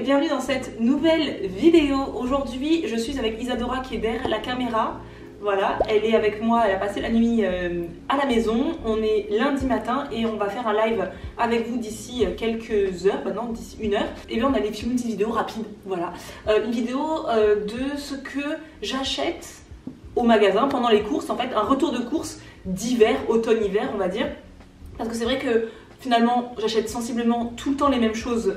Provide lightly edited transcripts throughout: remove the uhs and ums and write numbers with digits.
bienvenue dans cette nouvelle vidéo. Aujourd'hui, je suis avec Isadora qui est derrière la caméra. Voilà, elle est avec moi, elle a passé la nuit à la maison. On est lundi matin et on va faire un live avec vous d'ici quelques heures, non, d'ici 1 heure. Et bien on allait filmer une petite vidéo rapide, voilà. Une vidéo de ce que j'achète au magasin pendant les courses, en fait un retour de courses d'hiver, automne-hiver on va dire. Parce que c'est vrai que finalement j'achète sensiblement tout le temps les mêmes choses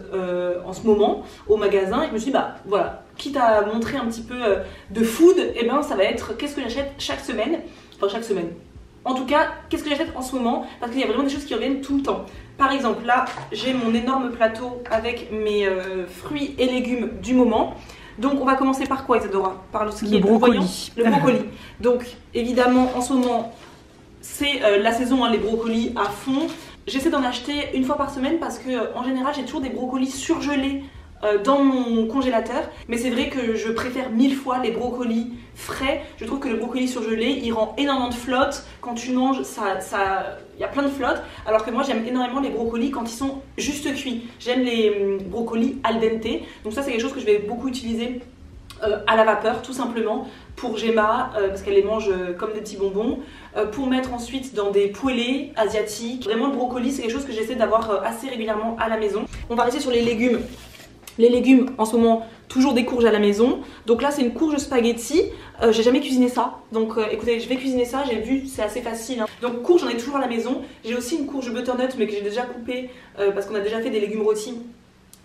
en ce moment au magasin. Et je me suis dit bah voilà, quitte à montrer un petit peu de food, et ben ça va être qu'est-ce que j'achète chaque semaine. Enfin chaque semaine. En tout cas, qu'est-ce que j'achète en ce moment, parce qu'il y a vraiment des choses qui reviennent tout le temps. Par exemple, là, j'ai mon énorme plateau avec mes fruits et légumes du moment. Donc on va commencer par quoi, Isadora? Par ce qui est brocoli. Le brocoli. Donc évidemment, en ce moment, c'est la saison, hein, les brocolis à fond. J'essaie d'en acheter une fois par semaine parce que en général, j'ai toujours des brocolis surgelés dans mon congélateur, mais c'est vrai que je préfère 1000 fois les brocolis frais. Je trouve que le brocoli surgelé, il rend énormément de flotte. Quand tu manges, il y a plein de flotte, alors que moi j'aime énormément les brocolis quand ils sont juste cuits. J'aime les brocolis al dente, donc ça c'est quelque chose que je vais beaucoup utiliser à la vapeur, tout simplement pour Gemma, parce qu'elle les mange comme des petits bonbons, pour mettre ensuite dans des poêlés asiatiques. Vraiment le brocoli c'est quelque chose que j'essaie d'avoir assez régulièrement à la maison. On va rester sur les légumes. Les légumes, en ce moment, toujours des courges à la maison. Donc là, c'est une courge spaghetti. J'ai jamais cuisiné ça. Donc écoutez, je vais cuisiner ça. J'ai vu, c'est assez facile. Hein. Donc courge, j'en ai toujours à la maison. J'ai aussi une courge butternut, mais que j'ai déjà coupée parce qu'on a déjà fait des légumes rôtis.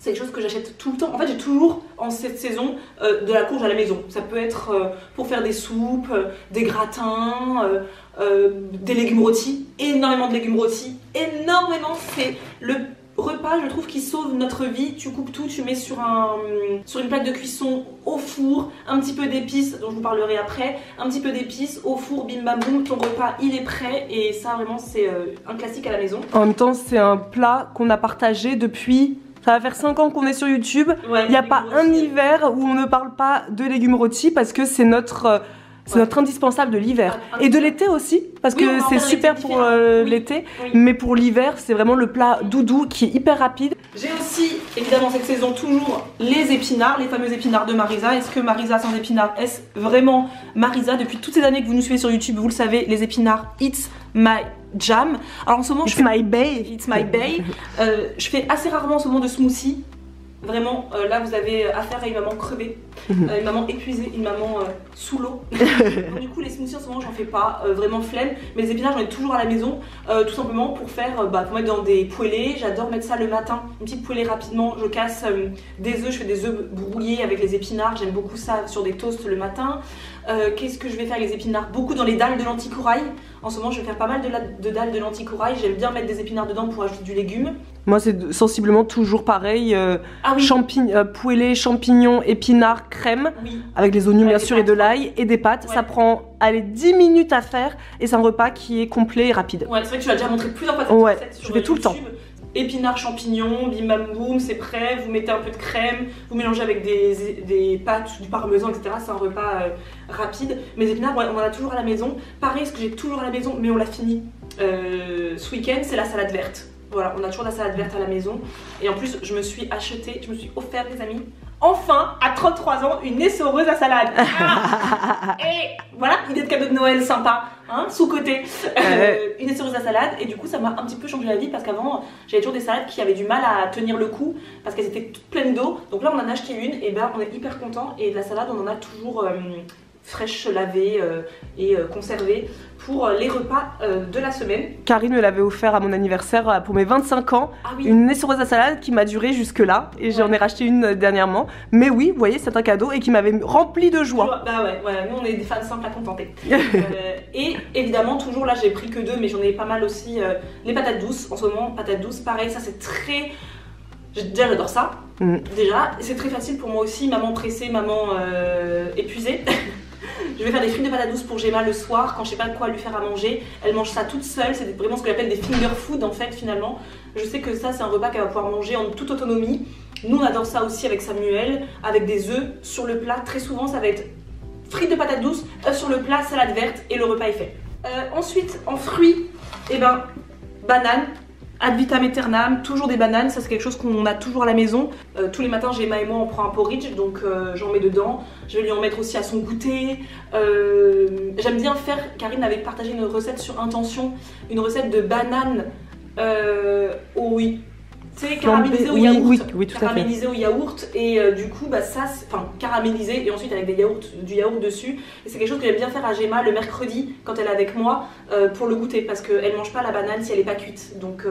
C'est quelque chose que j'achète tout le temps. En fait, j'ai toujours, en cette saison, de la courge à la maison. Ça peut être pour faire des soupes, des gratins, des légumes rôtis. Énormément de légumes rôtis. Énormément, c'est le repas, je trouve, qui sauve notre vie. Tu coupes tout, tu mets sur une plaque de cuisson au four, un petit peu d'épices, dont je vous parlerai après, un petit peu d'épices au four, bim bam boum, ton repas il est prêt. Et ça vraiment c'est un classique à la maison. En même temps, c'est un plat qu'on a partagé depuis... Ça va faire 5 ans qu'on est sur YouTube. Ouais, il n'y a pas un hiver où on ne parle pas de légumes rôtis parce que c'est notre... C'est notre indispensable de l'hiver. Et de l'été aussi, parce que c'est super pour l'été. Oui. Mais pour l'hiver, c'est vraiment le plat doudou qui est hyper rapide. J'ai aussi, évidemment, cette saison, toujours les épinards, les fameux épinards de Marisa. Est-ce que Marisa sans épinards, est-ce vraiment Marisa? Depuis toutes ces années que vous nous suivez sur YouTube, vous le savez, les épinards, it's my jam. Alors en ce moment, it's my bae. It's my bae. Je fais assez rarement en ce moment de smoothie. Vraiment, là vous avez affaire à une maman crevée, une maman épuisée, une maman sous l'eau. Donc du coup les smoothies en ce moment j'en fais pas, vraiment flemme. Mais les épinards j'en ai toujours à la maison, tout simplement pour faire, pour mettre dans des poêlés. J'adore mettre ça le matin, une petite poêlée rapidement. Je casse des œufs, je fais des œufs brouillés avec les épinards. J'aime beaucoup ça sur des toasts le matin. Qu'est-ce que je vais faire avec les épinards? Beaucoup dans les dalles de lentilles corail. En ce moment je vais faire pas mal de dalles de lentilles corail. J'aime bien mettre des épinards dedans pour ajouter du légume. Moi c'est sensiblement toujours pareil, poêlé, champignons, épinards, crème, avec les oignons bien sûr et de l'ail et des pâtes. Ça prend allez, 10 minutes à faire et c'est un repas qui est complet et rapide. Ouais, c'est vrai que tu l'as déjà montré plusieurs fois cette recette sur je fais tout le temps. Épinards, champignons, bim bam boum, c'est prêt. Vous mettez un peu de crème, vous mélangez avec des pâtes, du parmesan, etc. C'est un repas rapide. Mais les épinards, on en a toujours à la maison. Pareil, ce que j'ai toujours à la maison, mais on l'a fini ce week-end, c'est la salade verte. Voilà, on a toujours la salade verte à la maison. Et en plus, je me suis offert, les amis, enfin, à 33 ans, une essoreuse à salade. Et voilà, idée de cadeau de Noël sympa, hein, sous-côté. Une essoreuse à salade. Et du coup, ça m'a un petit peu changé la vie parce qu'avant, j'avais toujours des salades qui avaient du mal à tenir le coup parce qu'elles étaient toutes pleines d'eau. Donc là, on en a acheté une et ben, on est hyper content. Et de la salade, on en a toujours fraîche, lavée et conservée pour les repas de la semaine. Karine me l'avait offert à mon anniversaire pour mes 25 ans, une essoreuse à salade qui m'a duré jusque là et j'en ai racheté une dernièrement. Mais oui, vous voyez, c'est un cadeau et qui m'avait rempli de joie. Bah ouais, nous on est des fans simples à contenter. Et évidemment, toujours là j'ai pris que 2, mais j'en ai pas mal aussi. Les patates douces, en ce moment, patates douces, pareil, ça c'est très... Déjà j'adore ça, déjà, c'est très facile pour moi aussi, maman pressée, maman épuisée. Je vais faire des frites de patates douces pour Gemma le soir quand je sais pas quoi lui faire à manger. Elle mange ça toute seule, c'est vraiment ce que j'appelle des finger food en fait finalement. Je sais que ça c'est un repas qu'elle va pouvoir manger en toute autonomie. Nous on adore ça aussi avec Samuel, avec des œufs sur le plat. Très souvent ça va être frites de patates douces, œufs sur le plat, salade verte et le repas est fait. Ensuite en fruits, banane. ad vitam aeternam, toujours des bananes, ça c'est quelque chose qu'on a toujours à la maison. Tous les matins, Gemma et moi on prend un porridge, donc j'en mets dedans. Je vais lui en mettre aussi à son goûter. J'aime bien faire, Karine avait partagé une recette sur Intention, une recette de bananes oui. Tu sais, caramélisé au yaourt. Oui, tout à fait. Caramélisé au yaourt et du coup, bah ça, enfin caramélisé et ensuite avec du yaourt dessus. Et c'est quelque chose que j'aime bien faire à Gemma le mercredi quand elle est avec moi pour le goûter parce qu'elle mange pas la banane si elle est pas cuite. Donc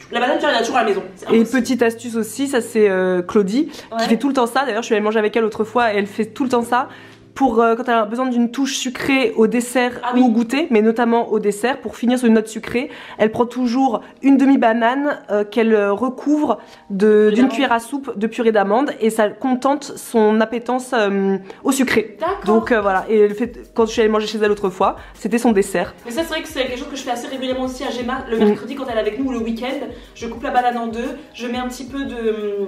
la banane, tu en as toujours à la maison. Et petite astuce aussi, ça c'est Claudie qui fait tout le temps ça. D'ailleurs, je suis allée manger avec elle autrefois et elle fait tout le temps ça. Pour quand elle a besoin d'une touche sucrée au dessert ou au goûter, mais notamment au dessert, pour finir sur une note sucrée, elle prend toujours une demi-banane qu'elle recouvre d'une cuillère à soupe de purée d'amande et ça contente son appétence au sucré. Donc voilà, et elle fait, quand je suis allée manger chez elle autrefois, c'était son dessert. Mais ça c'est vrai que c'est quelque chose que je fais assez régulièrement aussi à Gemma, le mercredi quand elle est avec nous ou le week-end. Je coupe la banane en deux, je mets un petit peu de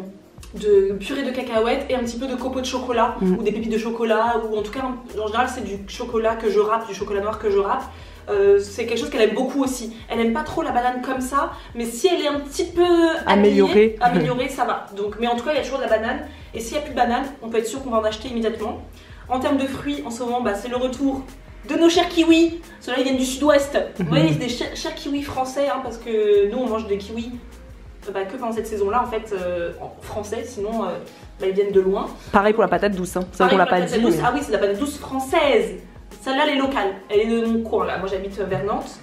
purée de cacahuètes et un petit peu de copeaux de chocolat ou des pépites de chocolat ou en tout cas en général c'est du chocolat que je râpe, du chocolat noir que je râpe. C'est quelque chose qu'elle aime beaucoup aussi. Elle aime pas trop la banane comme ça, mais si elle est un petit peu améliorée ça va. Donc, mais en tout cas il y a toujours de la banane et s'il n'y a plus de banane on peut être sûr qu'on va en acheter immédiatement. En termes de fruits en ce moment c'est le retour de nos chers kiwis. Ceux-là ils viennent du sud-ouest. Vous voyez c'est des chers kiwis français parce que nous on mange des kiwis que pendant cette saison là en fait en français, sinon ils viennent de loin. Pareil pour la patate douce, c'est vrai qu'on l'a pas dit. Ah oui, c'est la patate douce française. Celle-là elle est locale, elle est de mon coin là, moi j'habite vers Nantes.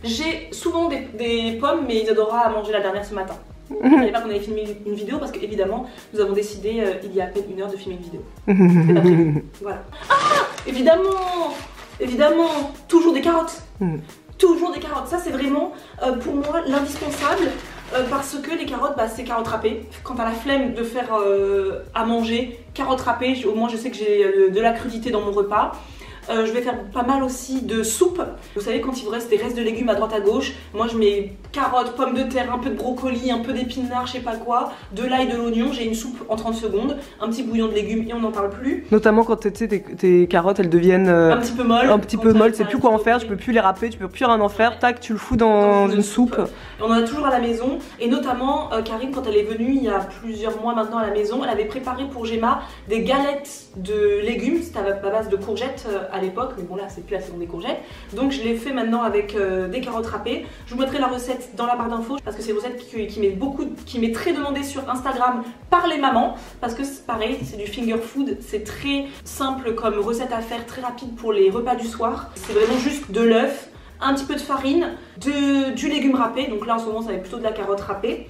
J'ai souvent des pommes mais Isadora a mangé la dernière ce matin. Je ne savais pas qu'on allait filmer une vidéo parce qu'évidemment nous avons décidé il y a à peine 1 heure de filmer une vidéo. C'était pas prévu. Voilà. Ah évidemment, toujours des carottes. Toujours des carottes, ça c'est vraiment pour moi l'indispensable parce que les carottes c'est carottes râpées. Quand t'as la flemme de faire à manger, carottes râpées, au moins je sais que j'ai de la crudité dans mon repas. Je vais faire pas mal aussi de soupe. Vous savez quand il vous reste des restes de légumes à droite à gauche, moi je mets carottes, pommes de terre, un peu de brocoli, un peu d'épinards, je sais pas quoi, de l'ail, de l'oignon, j'ai une soupe en 30 secondes, un petit bouillon de légumes et on n'en parle plus. Notamment quand tes carottes elles deviennent un petit peu molles. C'est plus quoi en faire, tu peux plus les râper, tu peux plus rien en faire, tac tu le fous dans une soupe. On en a toujours à la maison et notamment Karine quand elle est venue il y a plusieurs mois maintenant à la maison, elle avait préparé pour Gemma des galettes de légumes, c'était à base de courgettes à l'époque, mais bon là c'est plus la saison des courgettes, donc je l'ai fait maintenant avec des carottes râpées. Je vous mettrai la recette dans la barre d'infos parce que c'est une recette qui m'est très demandée sur Instagram par les mamans parce que c'est pareil, c'est du finger food, c'est très simple comme recette à faire, très rapide pour les repas du soir. C'est vraiment juste de l'œuf, un petit peu de farine, du légume râpé, donc là en ce moment ça va être plutôt de la carotte râpée.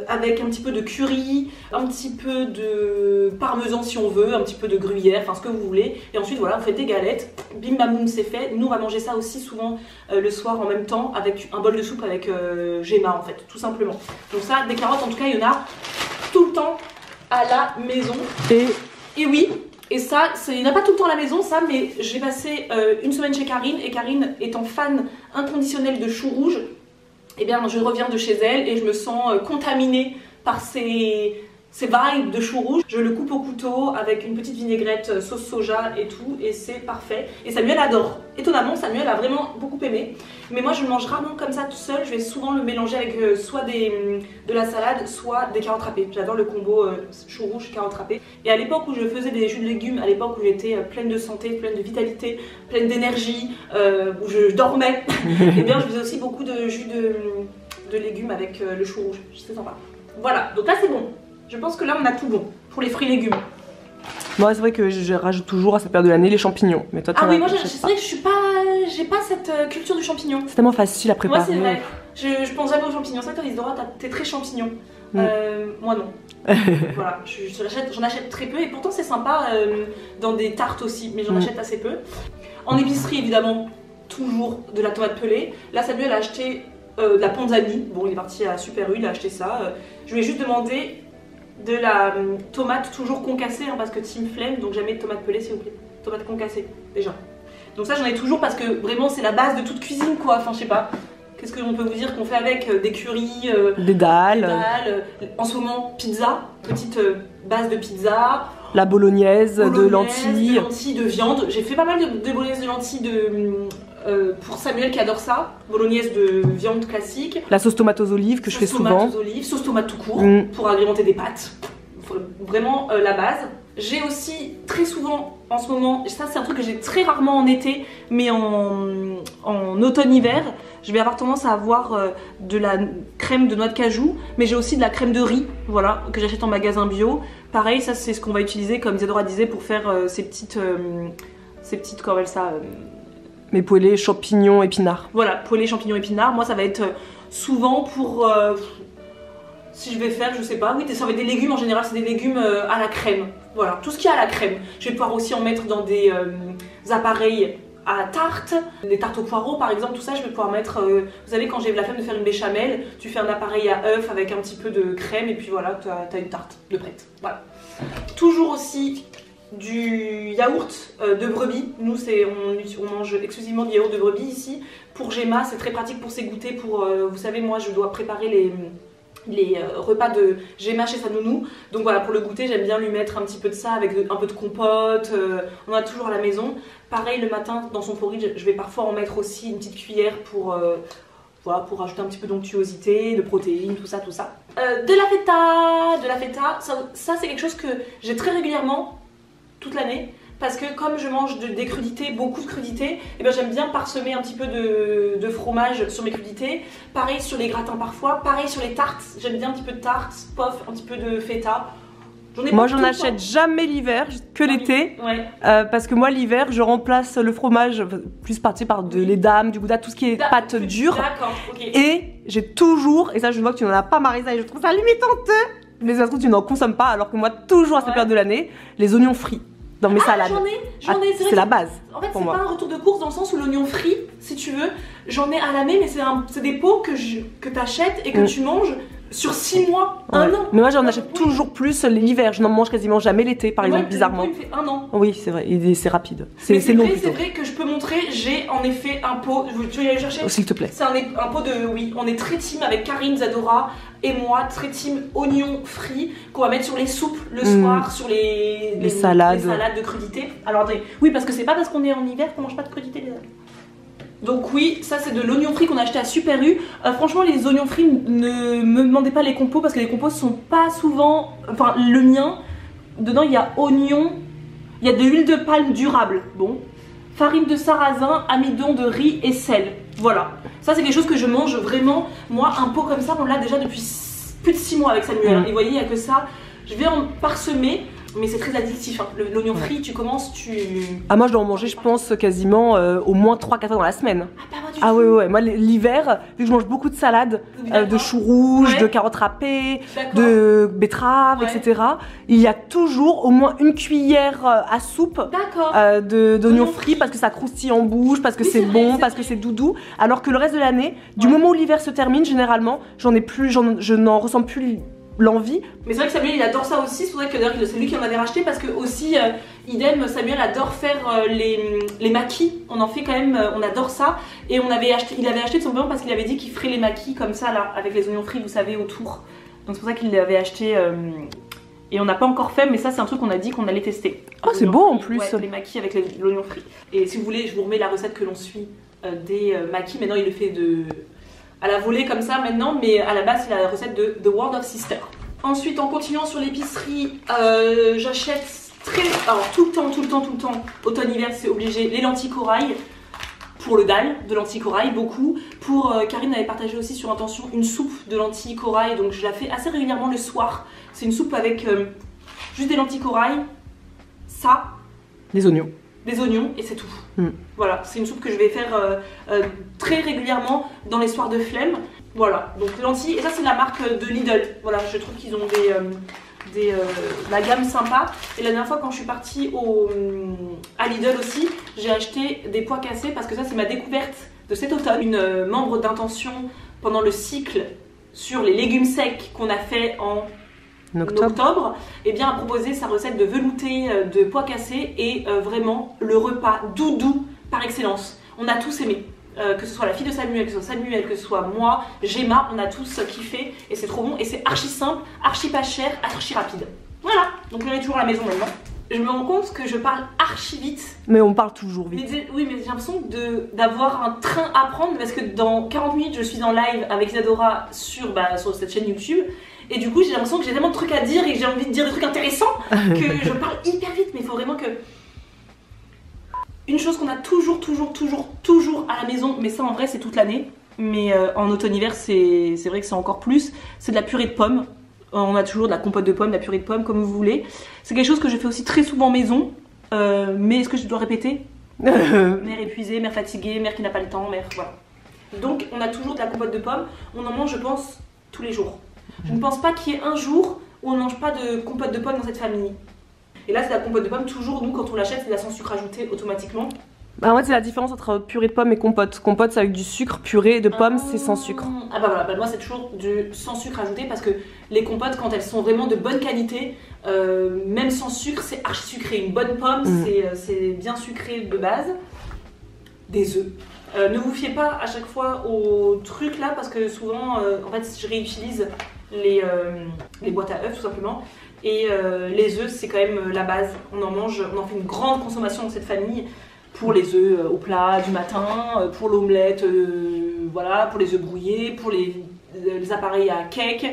Avec un petit peu de curry, un petit peu de parmesan si on veut, un petit peu de gruyère, enfin ce que vous voulez. Et ensuite voilà, vous faites des galettes, bim bam boum c'est fait. Nous on va manger ça aussi souvent le soir en même temps avec un bol de soupe avec Gemma en fait, tout simplement. Donc ça, des carottes en tout cas il y en a tout le temps à la maison. Et oui, et ça, il n'y en a pas tout le temps à la maison ça, mais j'ai passé une semaine chez Karine et Karine étant fan inconditionnelle de choux rouges, eh bien je reviens de chez elle et je me sens contaminée par ces vibes de choux rouges. Je le coupe au couteau avec une petite vinaigrette sauce soja et tout et c'est parfait. Et Samuel adore. Étonnamment, Samuel a vraiment beaucoup aimé. Mais moi je le mange rarement comme ça tout seul. Je vais souvent le mélanger avec soit de la salade, soit des carottes râpées. J'adore le combo choux rouge, carottes râpées. Et à l'époque où je faisais des jus de légumes, à l'époque où j'étais pleine de santé, pleine de vitalité, pleine d'énergie, où je dormais, et bien je faisais aussi beaucoup de jus de légumes avec le chou rouge. C'était sympa. Voilà, donc là c'est bon. Je pense que là on a tout bon pour les fruits et légumes. Moi c'est vrai que je rajoute toujours à cette période de l'année les champignons. Mais toi, oui, moi c'est vrai que j'ai pas cette culture du champignon. C'est tellement facile à préparer. Moi c'est vrai, je pense jamais aux champignons. C'est vrai que toi Isadora t'es très champignon. Moi non. Voilà, j'en achète très peu et pourtant c'est sympa dans des tartes aussi, mais j'en achète assez peu. En épicerie évidemment, toujours de la tomate pelée. Là Samuel a acheté de la panzani. Bon il est parti à Super U, il a acheté ça. Je lui ai juste demandé de la tomate toujours concassée parce que team flemme, donc jamais de tomate pelée s'il vous plaît. Tomate concassée déjà. Donc ça j'en ai toujours parce que vraiment c'est la base de toute cuisine quoi, enfin je sais pas. Qu'est-ce qu'on peut vous dire qu'on fait avec des currys, des dalles. En ce moment pizza, petite base de pizza. La bolognaise de lentilles. De lentilles, de viande. J'ai fait pas mal de bolognaise de lentilles pour Samuel qui adore ça, bolognaise de viande classique. La sauce tomate aux olives que je fais souvent. Sauce tomate aux olives, sauce tomate tout court pour agrémenter des pâtes. Vraiment la base. J'ai aussi très souvent en ce moment, ça c'est un truc que j'ai très rarement en été, mais en automne-hiver, je vais avoir tendance à avoir de la crème de noix de cajou, mais j'ai aussi de la crème de riz, voilà, que j'achète en magasin bio. Pareil, ça c'est ce qu'on va utiliser, comme Isadora disait, pour faire ces petites comment elle ça mes poêlés, champignons, épinards. Voilà, poêlés, champignons, épinards. Moi ça va être souvent pour... si je vais faire, je sais pas, oui, ça va être des légumes en général, c'est des légumes à la crème. Voilà, tout ce qui est à la crème. Je vais pouvoir aussi en mettre dans des appareils à tarte, des tartes aux poireaux par exemple, tout ça je vais pouvoir mettre, vous savez quand j'ai la flemme de faire une béchamel, tu fais un appareil à œuf avec un petit peu de crème et puis voilà, t'as une tarte de prête. Voilà. Toujours aussi du yaourt de brebis, nous on mange exclusivement du yaourt de brebis ici. Pour Gemma, c'est très pratique pour ses goûters, vous savez moi je dois préparer les repas de Gemma chez sa nounou, donc voilà, pour le goûter j'aime bien lui mettre un petit peu de ça avec un peu de compote, on a toujours à la maison. Pareil le matin dans son porridge, je vais parfois en mettre aussi une petite cuillère pour voilà, pour rajouter un petit peu d'onctuosité, de protéines, tout ça. De la feta, ça c'est quelque chose que j'ai très régulièrement toute l'année. Parce que comme je mange des crudités, beaucoup de crudités, et ben j'aime bien parsemer un petit peu de fromage sur mes crudités. Pareil sur les gratins parfois, pareil sur les tartes, j'aime bien un petit peu de tarte, pof, un petit peu de feta. Moi j'en achète jamais l'hiver, que l'été, ouais. Parce que moi l'hiver je remplace le fromage plus par de lait d'âme, du gouda, tout ce qui est pâte dure. D'accord, ok. Et j'ai toujours, et ça je vois que tu n'en as pas Marisa et je trouve ça limite honteux, mais ça se trouve tu n'en consommes pas alors que moi toujours à cette période de l'année, les oignons frits. Dans mes salades. J'en ai, c'est la base. En fait, c'est pas un retour de course dans le sens où l'oignon frit, si tu veux, j'en ai à l'année, mais c'est des pots que t'achètes et que tu manges sur 6 mois, un an. Mais moi j'en achète toujours plus l'hiver, je n'en mange quasiment jamais l'été par exemple, bizarrement. Il fait 1 an. Oui, c'est vrai, c'est rapide. C'est vrai que je peux montrer, j'ai en effet un pot, tu veux y aller chercher? Oh, s'il te plaît. C'est un pot de, oui, on est très team avec Karine, Zadora et moi, très team oignons frits qu'on va mettre sur les soupes le soir, sur les salades de crudités. Alors attendez, oui parce que c'est pas parce qu'on est en hiver qu'on mange pas de crudités les amis. Donc oui, ça c'est de l'oignon frit qu'on a acheté à Super U. Franchement les oignons frits, ne me demandez pas les compos parce que les compos sont pas souvent... Enfin le mien, dedans il y a oignon, il y a de l'huile de palme durable, bon, farine de sarrasin, amidon de riz et sel. Voilà, ça c'est quelque chose que je mange vraiment. Moi un pot comme ça on l'a déjà depuis plus de 6 mois avec Samuel. Et vous voyez il n'y a que ça, je vais en parsemer. Mais c'est très addictif, hein. L'oignon frit, tu commences, Ah moi je dois en manger je pense quasiment au moins 3-4 fois dans la semaine. Ah pas moi du tout. Ouais, moi l'hiver, vu que je mange beaucoup de salades, de choux rouges, de carottes râpées, de betteraves, etc. Il y a toujours au moins une cuillère à soupe d'oignon frit parce que ça croustille en bouche, parce que c'est bon, parce que c'est doudou. Alors que le reste de l'année, du moment où l'hiver se termine, généralement, je n'en ressens plus l'envie. Mais c'est vrai que Samuel il adore ça aussi, c'est vrai que c'est lui qui en avait racheté parce que aussi idem, Samuel adore faire les maquis, on en fait quand même, on adore ça et il avait acheté tout simplement parce qu'il avait dit qu'il ferait les maquis comme ça là, avec les oignons frits vous savez autour, donc c'est pour ça qu'il l'avait acheté et on n'a pas encore fait mais ça c'est un truc qu'on a dit qu'on allait tester. Oh c'est beau en plus. Ouais, les maquis avec l'oignon frit et si vous voulez je vous remets la recette que l'on suit des maquis, maintenant il le fait à la volée comme ça maintenant, mais à la base c'est la recette de The World of Sister. Ensuite en continuant sur l'épicerie, j'achète tout le temps, automne-hiver c'est obligé, les lentilles corail, pour le dalle de lentilles corail, beaucoup. Pour Karine avait partagé aussi sur Intention une soupe de lentilles corail, donc je la fais assez régulièrement le soir. C'est une soupe avec juste des lentilles corail, ça, des oignons et c'est tout. Voilà, c'est une soupe que je vais faire très régulièrement dans les soirs de flemme. Voilà, donc lentilles, et ça c'est la marque de Lidl. Voilà, je trouve qu'ils ont la gamme sympa. Et la dernière fois quand je suis partie à Lidl aussi, j'ai acheté des pois cassés parce que ça c'est ma découverte de cet automne. Une membre d'Intention pendant le cycle sur les légumes secs qu'on a fait en octobre, et bien a proposé sa recette de velouté de pois cassés et vraiment le repas doudou par excellence. On a tous aimé, que ce soit la fille de Samuel, que ce soit que ce soit moi, Gemma, on a tous kiffé et c'est trop bon et c'est archi simple, archi pas cher, archi rapide. Voilà, donc on est toujours à la maison maintenant. je me rends compte que je parle archi vite. Mais on parle toujours vite. Oui, mais j'ai l'impression d'avoir un train à prendre parce que dans 40 minutes, je suis en live avec Isadora sur cette chaîne YouTube. Et du coup, j'ai l'impression que j'ai tellement de trucs à dire et que j'ai envie de dire des trucs intéressants que je parle hyper vite. Mais il faut vraiment que... Une chose qu'on a toujours à la maison, mais ça en vrai c'est toute l'année, mais en automne-hiver c'est vrai que c'est encore plus, c'est de la purée de pommes. On a toujours de la compote de pommes, de la purée de pommes, comme vous voulez. C'est quelque chose que je fais aussi très souvent maison, mais est-ce que je dois répéter? Mère épuisée, mère fatiguée, mère qui n'a pas le temps, mère... Voilà. Donc on a toujours de la compote de pommes, on en mange je pense tous les jours. Je ne pense pas qu'il y ait un jour où on ne mange pas de compote de pommes dans cette famille. Et là, c'est la compote de pommes, toujours, nous, quand on l'achète, c'est la sans sucre ajouté automatiquement. Bah, en fait, c'est la différence entre purée de pommes et compote. Compote, c'est avec du sucre, purée de pommes, c'est sans sucre. Ah bah voilà, moi, c'est toujours du sans sucre ajouté parce que les compotes, quand elles sont vraiment de bonne qualité, même sans sucre, c'est archi sucré. Une bonne pomme, c'est bien sucré de base. Des œufs. Ne vous fiez pas à chaque fois aux trucs là parce que souvent, en fait, je réutilise les boîtes à œufs tout simplement. Et les œufs, c'est quand même la base. On en fait une grande consommation dans cette famille pour les œufs au plat du matin, pour l'omelette, voilà, pour les œufs brouillés, pour les appareils à cake,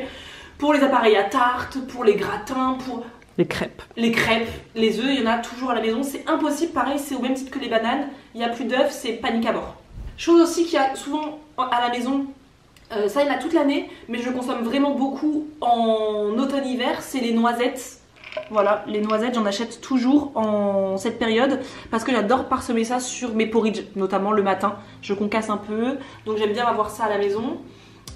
pour les appareils à tarte, pour les gratins, pour les crêpes. Les crêpes, les œufs, il y en a toujours à la maison. C'est impossible, pareil, c'est au même titre que les bananes. Il n'y a plus d'œufs, c'est panique à mort. Chose aussi qu'il y a souvent à la maison. Ça il y en a toute l'année, mais je consomme vraiment beaucoup en automne-hiver, c'est les noisettes. Voilà, les noisettes j'en achète toujours en cette période parce que j'adore parsemer ça sur mes porridge, notamment le matin. Je concasse un peu, donc j'aime bien avoir ça à la maison.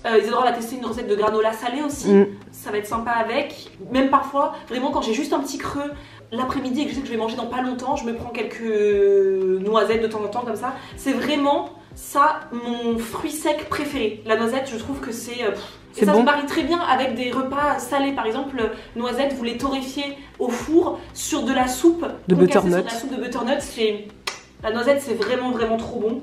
Isadora va tester une recette de granola salée aussi, ça va être sympa avec. Même parfois, vraiment quand j'ai juste un petit creux l'après-midi et que je sais que je vais manger dans pas longtemps, je me prends quelques noisettes de temps en temps comme ça. C'est vraiment... ça, mon fruit sec préféré. La noisette, je trouve que c'est... et ça se marie très bien avec des repas salés. Par exemple, noisettes, vous les torréfiez au four sur de la soupe de butternut. Sur de la soupe de butternut, la noisette, c'est vraiment trop bon.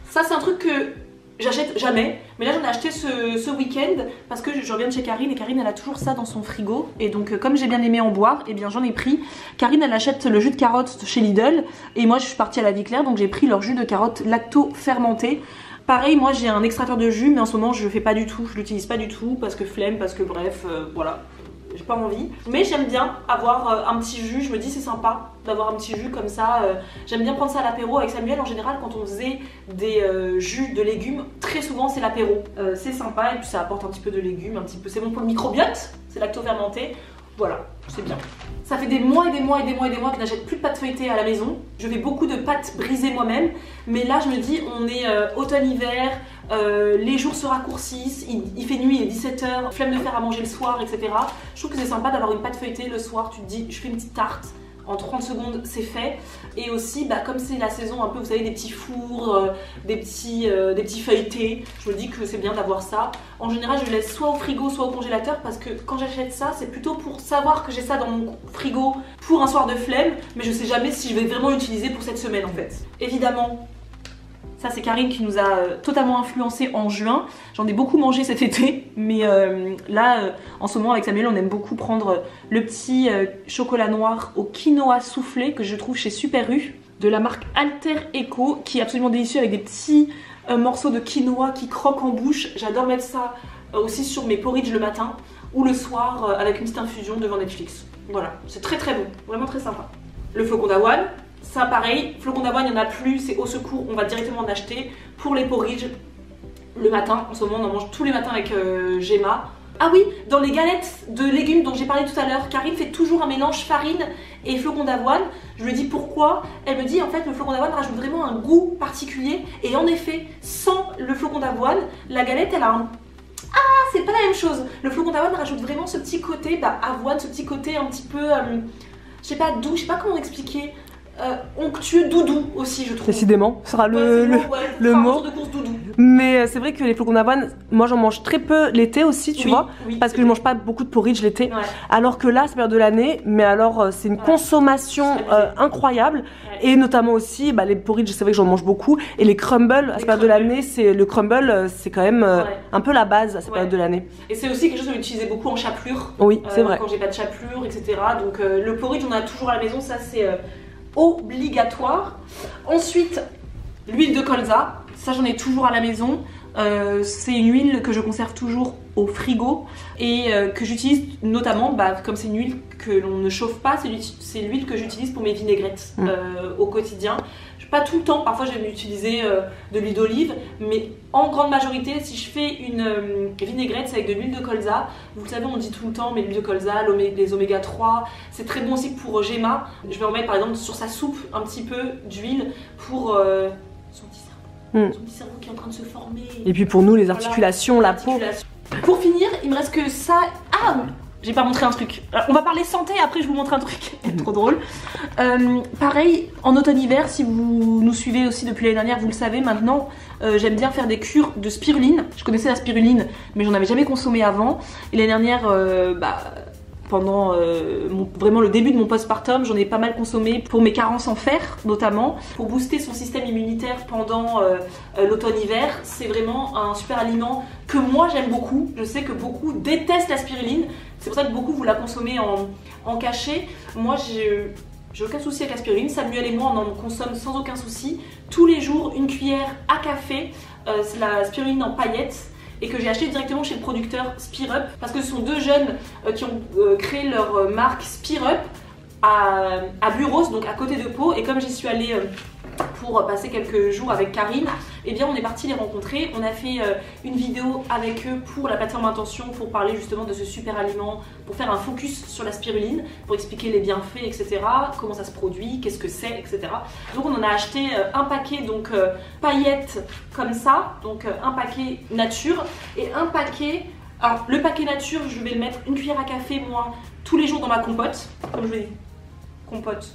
Ça, c'est un truc que j'achète jamais. Mais là, j'en ai acheté ce week-end parce que je reviens de chez Karine et Karine, elle a toujours ça dans son frigo. Et donc, comme j'ai bien aimé en boire, et bien j'en ai pris. Karine, elle achète le jus de carotte chez Lidl. Et moi, je suis partie à la Vie Claire, donc j'ai pris leur jus de carotte lacto-fermenté. Pareil, moi, j'ai un extracteur de jus, mais en ce moment, je fais pas du tout. Je l'utilise pas du tout parce que flemme, parce que bref, voilà. J'ai pas envie. Mais j'aime bien avoir un petit jus. Je me dis, c'est sympa d'avoir un petit jus comme ça. J'aime bien prendre ça à l'apéro avec Samuel. En général, quand on faisait des jus de légumes, très souvent, c'est l'apéro. C'est sympa et puis ça apporte un petit peu de légumes, un petit peu. C'est bon pour le microbiote, c'est lacto-fermenté. Voilà, c'est bien. Ça fait des mois que je n'achète plus de pâte feuilletée à la maison. Je fais beaucoup de pâtes brisées moi-même. Mais là, je me dis, on est automne-hiver, les jours se raccourcissent, il fait nuit, il est 17h, flemme de faire à manger le soir, etc. Je trouve que c'est sympa d'avoir une pâte feuilletée le soir. Tu te dis, je fais une petite tarte. En 30 secondes, c'est fait. Et aussi, comme c'est la saison un peu, vous savez, des petits fours, des petits feuilletés, je me dis que c'est bien d'avoir ça. En général, je le laisse soit au frigo, soit au congélateur parce que quand j'achète ça, c'est plutôt pour savoir que j'ai ça dans mon frigo pour un soir de flemme, mais je sais jamais si je vais vraiment l'utiliser pour cette semaine en fait. Évidemment, ça c'est Karine qui nous a totalement influencé en juin. J'en ai beaucoup mangé cet été, mais là, en ce moment avec Samuel, on aime beaucoup prendre le petit chocolat noir au quinoa soufflé que je trouve chez Super U, de la marque Alter Eco, qui est absolument délicieux avec des petits morceaux de quinoa qui croquent en bouche. J'adore mettre ça aussi sur mes porridge le matin ou le soir avec une petite infusion devant Netflix. Voilà, c'est très bon, vraiment très sympa. Le flocon d'avoine. Ça pareil, flocons d'avoine il n'y en a plus, c'est au secours, on va directement en acheter. Pour les porridge, le matin, en ce moment on en mange tous les matins avec Gemma. Ah oui, dans les galettes de légumes dont j'ai parlé tout à l'heure, Karine fait toujours un mélange farine et flocons d'avoine. Je me dis pourquoi, elle me dit en fait le flocon d'avoine rajoute vraiment un goût particulier. Et en effet, sans le flocon d'avoine, la galette elle a un... Ah, c'est pas la même chose. Le flocon d'avoine rajoute vraiment ce petit côté avoine, ce petit côté un petit peu... je sais pas d'où, je sais pas comment expliquer. onctueux doudou aussi, je trouve. Décidément, ce sera le mot. De course doudou. Mais c'est vrai que les flocons d'avoine, moi j'en mange très peu l'été aussi, tu vois, parce que je mange pas beaucoup de porridge l'été. Alors que là, c'est période de l'année, mais alors c'est une consommation incroyable. Et notamment aussi, bah, les porridge, c'est vrai que j'en mange beaucoup. Et les crumbles, à cette période de l'année, le crumble, c'est quand même un peu la base à cette période de l'année. Et c'est aussi quelque chose que j'utilisais beaucoup en chapelure. Oui, c'est vrai. Quand j'ai pas de chapelure, etc. Donc le porridge, on a toujours à la maison, ça c'est obligatoire. Ensuite, l'huile de colza, ça j'en ai toujours à la maison. C'est une huile que je conserve toujours au frigo et que j'utilise notamment, comme c'est une huile que l'on ne chauffe pas, c'est l'huile que j'utilise pour mes vinaigrettes au quotidien. Pas tout le temps, parfois je vais utiliser de l'huile d'olive, mais en grande majorité, si je fais une vinaigrette, c'est avec de l'huile de colza. Vous le savez, on dit tout le temps, mais l'huile de colza, les oméga 3, c'est très bon aussi pour Gemma. Je vais en mettre par exemple sur sa soupe un petit peu d'huile pour son petit cerveau. Son petit cerveau qui est en train de se former. Et puis pour nous, les articulations, la peau. Pour finir, il me reste que ça. Ah, j'ai pas montré un truc. On va parler santé, après je vous montre un truc. Trop drôle. Pareil, en automne-hiver, si vous nous suivez aussi depuis l'année dernière, vous le savez maintenant, j'aime bien faire des cures de spiruline. Je connaissais la spiruline, mais j'en avais jamais consommé avant. Et l'année dernière, pendant vraiment le début de mon postpartum, j'en ai pas mal consommé pour mes carences en fer notamment, pour booster son système immunitaire pendant l'automne-hiver. C'est vraiment un super aliment que moi j'aime beaucoup. Je sais que beaucoup détestent la spiruline, c'est pour ça que beaucoup vous la consommez en cachet. Moi j'ai aucun souci avec la spiruline, Samuel et moi on en consomme sans aucun souci. Tous les jours, une cuillère à café, c'est la spiruline en paillettes. Et que j'ai acheté directement chez le producteur Spirup parce que ce sont deux jeunes qui ont créé leur marque Spirup à Buros, donc à côté de Pau. Et comme j'y suis allée pour passer quelques jours avec Karine, eh bien on est parti les rencontrer. On a fait une vidéo avec eux pour la plateforme Intention pour parler justement de ce super aliment, pour faire un focus sur la spiruline, pour expliquer les bienfaits, etc. Comment ça se produit, qu'est-ce que c'est, etc. Donc on en a acheté un paquet donc paillettes comme ça, donc un paquet nature et un paquet. Alors le paquet nature, je vais le mettre une cuillère à café moi tous les jours dans ma compote, comme je vous dis, compote.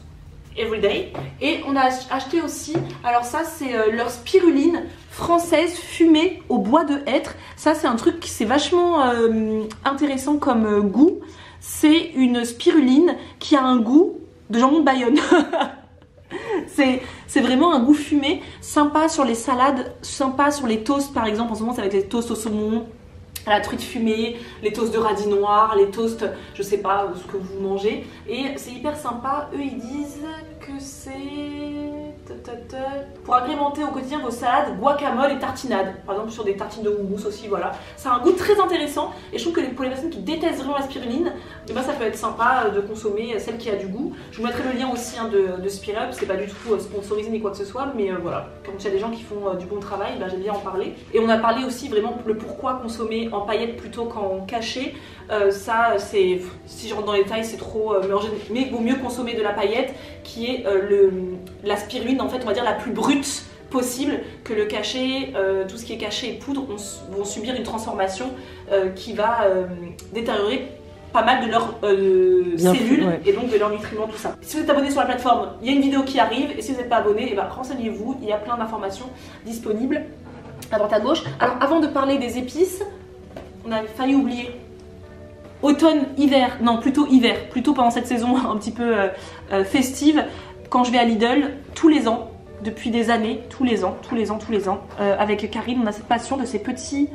Everyday. Et on a acheté aussi, alors ça c'est leur spiruline française fumée au bois de hêtre. Ça c'est un truc qui c'est vachement intéressant comme goût. C'est une spiruline qui a un goût de jambon de Bayonne. C'est vraiment un goût fumé, sympa sur les salades, sympa sur les toasts par exemple. En ce moment ça va être les toasts au saumon, à la truite fumée, les toasts de radis noirs, les toasts, je sais pas ce que vous mangez. Et c'est hyper sympa. Eux ils disent que c'est pour agrémenter au quotidien vos salades, guacamole et tartinades. Par exemple sur des tartines de houmous aussi, voilà. Ça a un goût très intéressant et je trouve que pour les personnes qui détestent vraiment la spiruline, et ben ça peut être sympa de consommer celle qui a du goût. Je vous mettrai le lien aussi de Spirup, c'est pas du tout sponsorisé ni quoi que ce soit, mais voilà. Quand il y a des gens qui font du bon travail, ben, j'aime bien en parler. Et on a parlé aussi vraiment le pourquoi consommer en paillettes plutôt qu'en cachet. Ça c'est, si je rentre dans les détails c'est trop, mais il vaut mieux consommer de la paillette qui est la spiruline en fait on va dire la plus brute possible, que le cachet, tout ce qui est cachet et poudre vont subir une transformation qui va détériorer pas mal de leurs cellules et donc de leurs nutriments, tout ça. Si vous êtes abonné sur la plateforme, il y a une vidéo qui arrive et si vous n'êtes pas abonné, eh ben, renseignez-vous, il y a plein d'informations disponibles à droite à gauche. Alors avant de parler des épices, on a failli oublier automne, hiver, non plutôt hiver, plutôt pendant cette saison un petit peu festive, quand je vais à Lidl tous les ans, depuis des années, tous les ans, avec Karine, on a cette passion de ces petits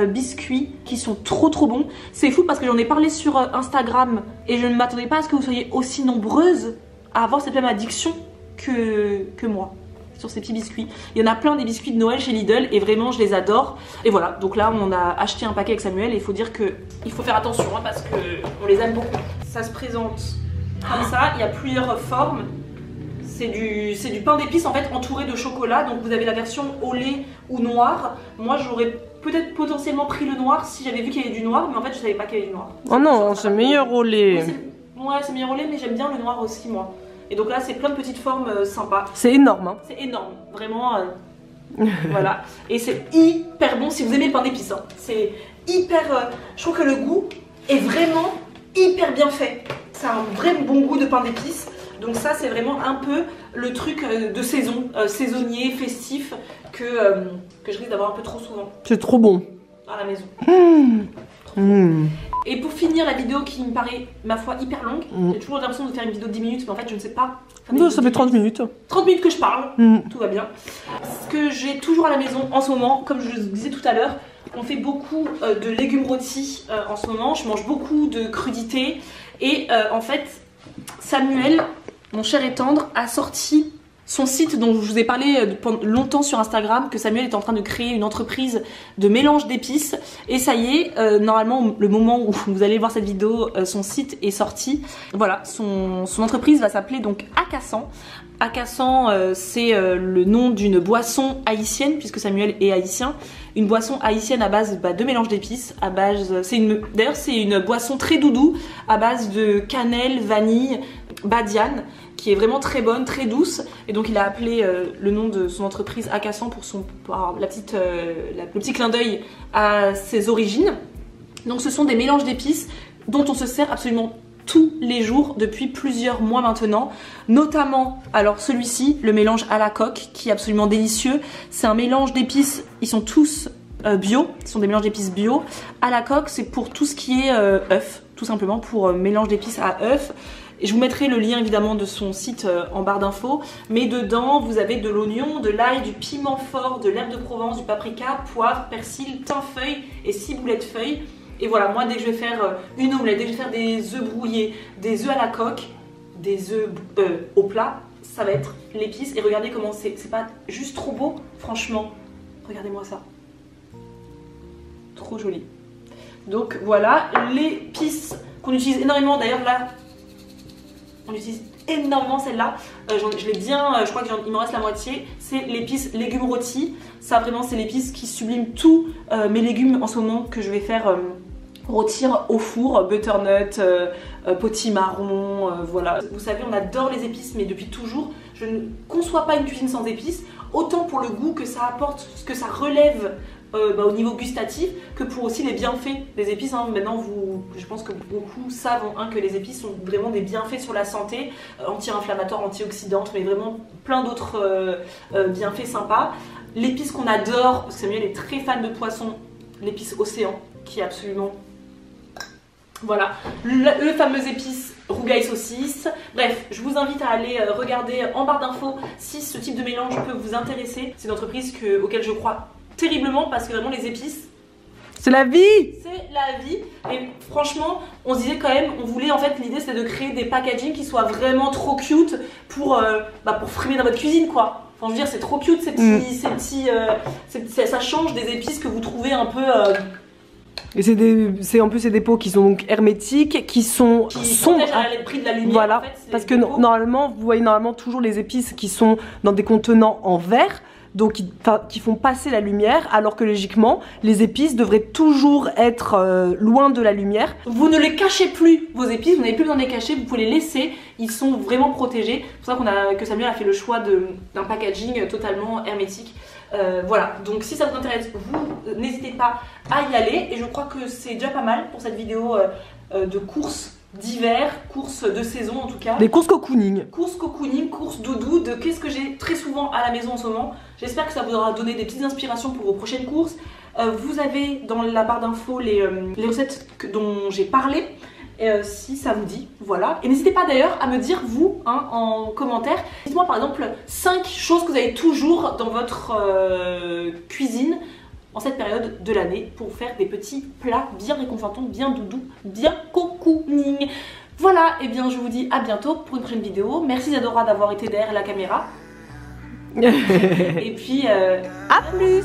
biscuits qui sont trop bons. C'est fou parce que j'en ai parlé sur Instagram et je ne m'attendais pas à ce que vous soyez aussi nombreuses à avoir cette même addiction que moi sur ces petits biscuits. Il y en a plein des biscuits de Noël chez Lidl et vraiment je les adore. Et voilà, donc là on a acheté un paquet avec Samuel et il faut dire qu'il faut faire attention hein, parce qu'on les aime beaucoup. Ça se présente comme ça, il y a plusieurs formes. C'est du pain d'épices en fait entouré de chocolat, donc vous avez la version au lait ou noir. Moi j'aurais peut-être potentiellement pris le noir si j'avais vu qu'il y avait du noir, mais en fait je savais pas qu'il y avait du noir. Oh non, c'est meilleur au lait. Ouais, c'est meilleur au lait, mais j'aime bien le noir aussi moi. Et donc là c'est plein de petites formes sympas. C'est énorme hein. C'est énorme, vraiment voilà. Et c'est hyper bon si vous aimez le pain d'épices hein. C'est hyper, je trouve que le goût est vraiment hyper bien fait. C'est un vrai bon goût de pain d'épices. Donc ça c'est vraiment un peu le truc de saison, saisonnier, festif que je risque d'avoir un peu trop souvent. C'est trop bon. À la maison. Et pour finir la vidéo qui me paraît, ma foi, hyper longue, j'ai toujours l'impression de faire une vidéo de 10 minutes, mais en fait je ne sais pas. Non, ça fait 30 minutes. 30 minutes que je parle, tout va bien. Ce que j'ai toujours à la maison en ce moment, comme je le disais tout à l'heure, on fait beaucoup de légumes rôtis en ce moment, je mange beaucoup de crudités. Et en fait, Samuel, mon cher et tendre, a sorti son site dont je vous ai parlé pendant longtemps sur Instagram, que Samuel est en train de créer une entreprise de mélange d'épices. Et ça y est, normalement, le moment où vous allez voir cette vidéo, son site est sorti. Voilà, son entreprise va s'appeler donc Akassan. Akassan, c'est le nom d'une boisson haïtienne, puisque Samuel est haïtien. Une boisson haïtienne à base de mélange d'épices. D'ailleurs, c'est une boisson très doudou, à base de cannelle, vanille, badiane, qui est vraiment très bonne, très douce. Et donc il a appelé le nom de son entreprise Akassan pour le petit clin d'œil à ses origines. Donc ce sont des mélanges d'épices dont on se sert absolument tous les jours depuis plusieurs mois maintenant. Notamment, alors celui-ci, le mélange à la coque, qui est absolument délicieux. C'est un mélange d'épices, ils sont tous bio, ce sont des mélanges d'épices bio. À la coque, c'est pour tout ce qui est œuf, tout simplement pour mélange d'épices à œuf. Je vous mettrai le lien évidemment de son site en barre d'infos, mais dedans vous avez de l'oignon, de l'ail, du piment fort, de l'herbe de Provence, du paprika, poivre, persil, thym feuille et ciboulette feuille. Et voilà, moi dès que je vais faire une omelette, dès que je vais faire des œufs brouillés, des œufs à la coque, des œufs au plat, ça va être l'épice. Et regardez comment c'est pas juste trop beau, franchement, regardez-moi ça. Trop joli. Donc voilà, l'épice qu'on utilise énormément, d'ailleurs là, on utilise énormément celle-là, je l'ai bien, je crois qu'il m'en reste la moitié, c'est l'épice légumes rôtis. Ça vraiment c'est l'épice qui sublime tous mes légumes en ce moment que je vais faire rôtir au four, butternut, potimarron, voilà. Vous savez, on adore les épices, mais depuis toujours, je ne conçois pas une cuisine sans épices, autant pour le goût que ça apporte, ce que ça relève au niveau gustatif, que pour aussi les bienfaits des épices. Maintenant, je pense que beaucoup savent que les épices ont vraiment des bienfaits sur la santé, anti-inflammatoires, antioxydantes, mais vraiment plein d'autres bienfaits sympas. L'épice qu'on adore, parce que Samuel est très fan de poisson, l'épice océan, qui est absolument... Voilà, le fameux épice rougail saucisse. Bref, je vous invite à aller regarder en barre d'infos si ce type de mélange peut vous intéresser. C'est une entreprise auquel je crois terriblement, parce que vraiment les épices, c'est la vie! C'est la vie. Et franchement, on se disait quand même, on voulait en fait, l'idée c'était de créer des packaging qui soient vraiment trop cute pour frimer dans votre cuisine quoi. Enfin je veux dire, c'est trop cute ces petits, ça change des épices que vous trouvez un peu... Et en plus c'est des pots qui sont donc hermétiques, qui sombres. Le prix de la lumière. Voilà, en fait, parce que normalement, vous voyez normalement toujours les épices qui sont dans des contenants en verre, donc qui font passer la lumière, alors que logiquement, les épices devraient toujours être loin de la lumière. Vous ne les cachez plus, vos épices, vous n'avez plus besoin de les cacher, vous pouvez les laisser, ils sont vraiment protégés. C'est pour ça que Samuel a fait le choix d'un packaging totalement hermétique. Voilà, donc si ça vous intéresse, vous n'hésitez pas à y aller. Et je crois que c'est déjà pas mal pour cette vidéo de course d'hiver, course de saison en tout cas. Des courses cocooning. Course cocooning, course doudou, de qu'est-ce que j'ai très souvent à la maison en ce moment. J'espère que ça vous aura donné des petites inspirations pour vos prochaines courses. Vous avez dans la barre d'infos les recettes dont j'ai parlé. Si ça vous dit, voilà. Et n'hésitez pas d'ailleurs à me dire, vous, en commentaire, dites-moi par exemple 5 choses que vous avez toujours dans votre cuisine en cette période de l'année pour faire des petits plats bien réconfortants, bien doudous, bien cocooning. Voilà, et bien je vous dis à bientôt pour une prochaine vidéo. Merci Isadora d'avoir été derrière la caméra. Et puis, à plus.